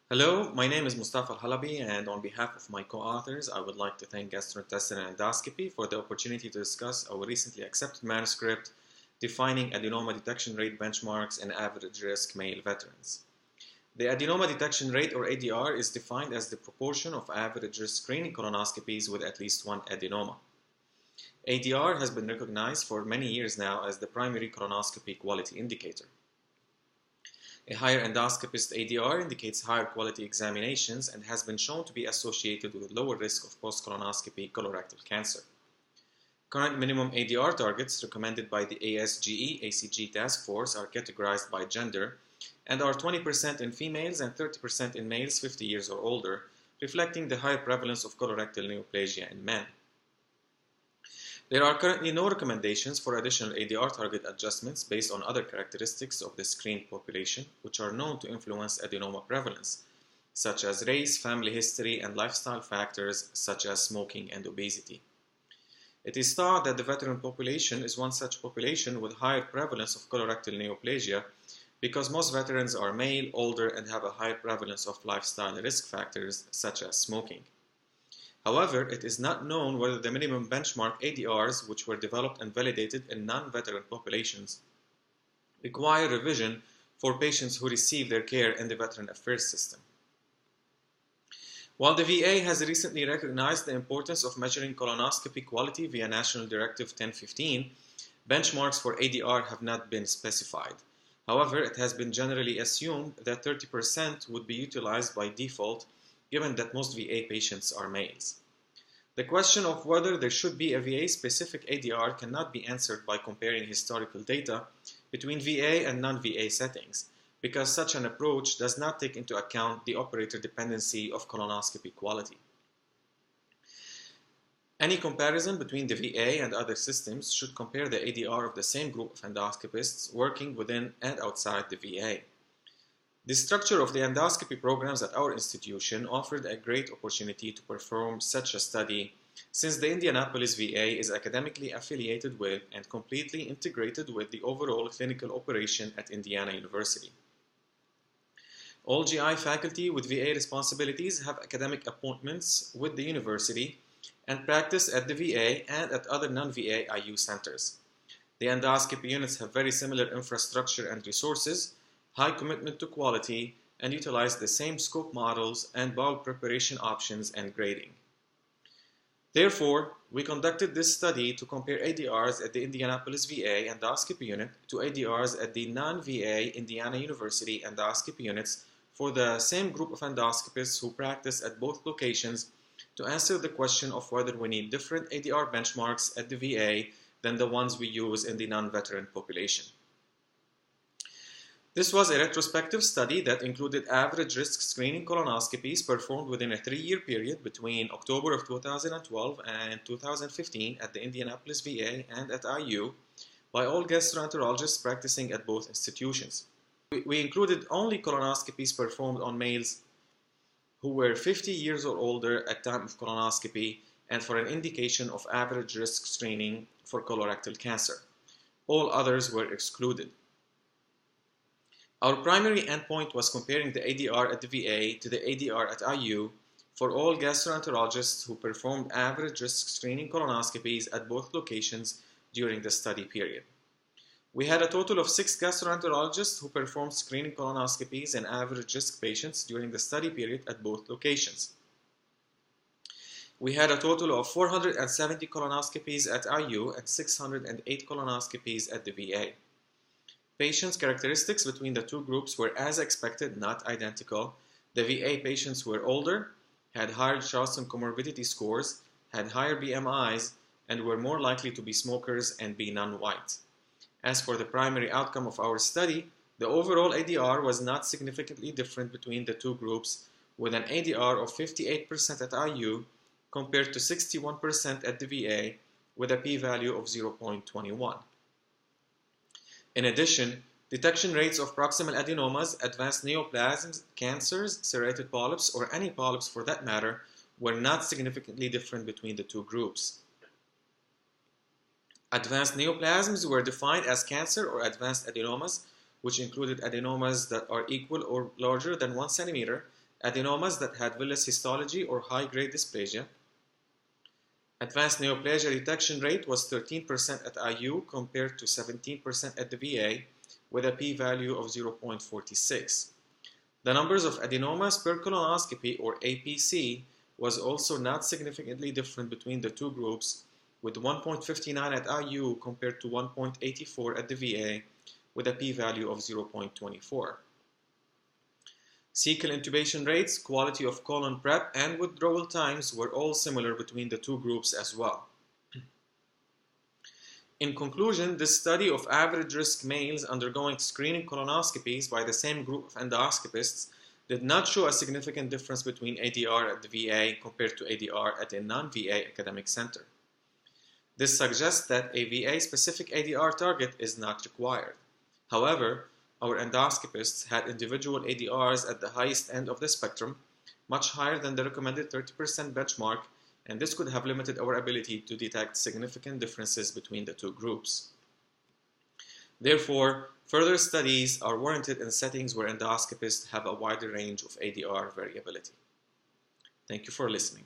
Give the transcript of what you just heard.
Hello, my name is Mustapha El-Halabi, and on behalf of my co-authors, I would like to thank Gastrointestinal Endoscopy for the opportunity to discuss our recently accepted manuscript defining adenoma detection rate benchmarks in average risk male veterans. The adenoma detection rate, or ADR, is defined as the proportion of average risk screening colonoscopies with at least one adenoma. ADR has been recognized for many years now as the primary colonoscopy quality indicator. A higher endoscopist ADR indicates higher quality examinations and has been shown to be associated with lower risk of post-colonoscopy colorectal cancer. Current minimum ADR targets recommended by the ASGE-ACG task force are categorized by gender and are 20% in females and 30% in males 50 years or older, reflecting the higher prevalence of colorectal neoplasia in men. There are currently no recommendations for additional ADR target adjustments based on other characteristics of the screened population, which are known to influence adenoma prevalence, such as race, family history, and lifestyle factors such as smoking and obesity. It is thought that the veteran population is one such population with higher prevalence of colorectal neoplasia because most veterans are male, older, and have a higher prevalence of lifestyle risk factors such as smoking. However, it is not known whether the minimum benchmark ADRs, which were developed and validated in non-veteran populations, require revision for patients who receive their care in the Veteran Affairs system. While the VA has recently recognized the importance of measuring colonoscopy quality via National Directive 1015, benchmarks for ADR have not been specified. However, it has been generally assumed that 30% would be utilized by default, given that most VA patients are males. The question of whether there should be a VA-specific ADR cannot be answered by comparing historical data between VA and non-VA settings, because such an approach does not take into account the operator dependency of colonoscopy quality. Any comparison between the VA and other systems should compare the ADR of the same group of endoscopists working within and outside the VA. The structure of the endoscopy programs at our institution offered a great opportunity to perform such a study, since the Indianapolis VA is academically affiliated with and completely integrated with the overall clinical operation at Indiana University. All GI faculty with VA responsibilities have academic appointments with the university and practice at the VA and at other non-VA IU centers. The endoscopy units have very similar infrastructure and resources, high commitment to quality, and utilize the same scope models and bowel preparation options and grading. Therefore, we conducted this study to compare ADRs at the Indianapolis VA endoscopy unit to ADRs at the non-VA Indiana University endoscopy units for the same group of endoscopists who practice at both locations to answer the question of whether we need different ADR benchmarks at the VA than the ones we use in the non-veteran population. This was a retrospective study that included average risk screening colonoscopies performed within a 3-year period between October of 2012 and 2015 at the Indianapolis VA and at IU by all gastroenterologists practicing at both institutions. We included only colonoscopies performed on males who were 50 years or older at time of colonoscopy and for an indication of average risk screening for colorectal cancer. All others were excluded. Our primary endpoint was comparing the ADR at the VA to the ADR at IU for all gastroenterologists who performed average risk screening colonoscopies at both locations during the study period. We had a total of 6 gastroenterologists who performed screening colonoscopies in average risk patients during the study period at both locations. We had a total of 470 colonoscopies at IU and 608 colonoscopies at the VA. Patients' characteristics between the two groups were as expected, not identical. The VA patients were older, had higher Charleston comorbidity scores, had higher BMIs, and were more likely to be smokers and be non-white. As for the primary outcome of our study, the overall ADR was not significantly different between the two groups, with an ADR of 58% at IU compared to 61% at the VA, with a p-value of 0.21. In addition, detection rates of proximal adenomas, advanced neoplasms, cancers, serrated polyps, or any polyps for that matter, were not significantly different between the two groups. Advanced neoplasms were defined as cancer or advanced adenomas which included adenomas that are equal or larger than 1 centimeter, adenomas that had villus histology or high-grade dysplasia. Advanced neoplasia detection rate was 13% at IU compared to 17% at the VA, with a p-value of 0.46. The numbers of adenomas per colonoscopy, or APC, was also not significantly different between the two groups, with 1.59 at IU compared to 1.84 at the VA, with a p-value of 0.24. Cecal intubation rates, quality of colon prep, and withdrawal times were all similar between the two groups as well. In conclusion, this study of average risk males undergoing screening colonoscopies by the same group of endoscopists did not show a significant difference between ADR at the VA compared to ADR at a non-VA academic center. This suggests that a VA-specific ADR target is not required. However, our endoscopists had individual ADRs at the highest end of the spectrum, much higher than the recommended 30% benchmark, and this could have limited our ability to detect significant differences between the two groups. Therefore, further studies are warranted in settings where endoscopists have a wider range of ADR variability. Thank you for listening.